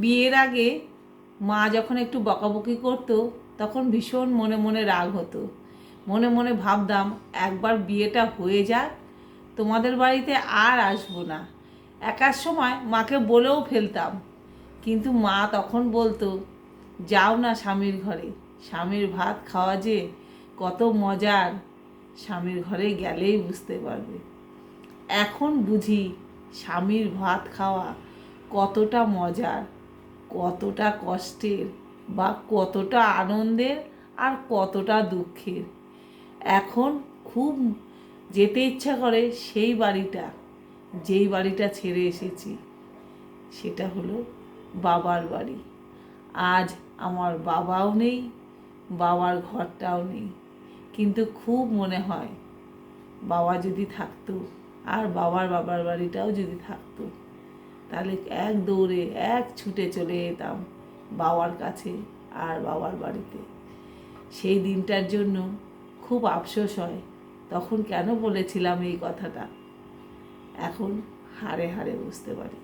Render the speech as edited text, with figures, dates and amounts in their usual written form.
বিয়ের আগে মা যখন একটু বকাবকি করতো তখন ভীষণ মনে মনে রাগ হতো। মনে মনে ভাবতাম একবার বিয়েটা হয়ে যাক, তোমাদের বাড়িতে আর আসবো না। একার সময় মাকে বলেও ফেলতাম, কিন্তু মা তখন বলতো, যাও না স্বামীর ঘরে, স্বামীর ভাত খাওয়া যে কত মজার, স্বামীর ঘরে গেলেই বুঝতে পারবে। এখন বুঝি স্বামীর ভাত খাওয়া কতটা মজার, কতটা কষ্টের, বা কতটা আনন্দের, আর কতটা দুঃখের। এখন খুব যেতে ইচ্ছা করে সেই বাড়িটা, যেই বাড়িটা ছেড়ে এসেছি, সেটা হলো বাবার বাড়ি। আজ আমার বাবাও নেই, বাবার ঘরটাও নেই, কিন্তু খুব মনে হয় বাবা যদি থাকতো, আর বাবার বাড়িটাও যদি থাকতো, তাহলে এক দৌড়ে এক ছুটে চলে যেতাম বাবার কাছে আর বাবার বাড়িতে। সেই দিনটার জন্য খুব আফসোস হয়, তখন কেন বলেছিলাম এই কথাটা, এখন হাড়ে হাড়ে বুঝতে পারি।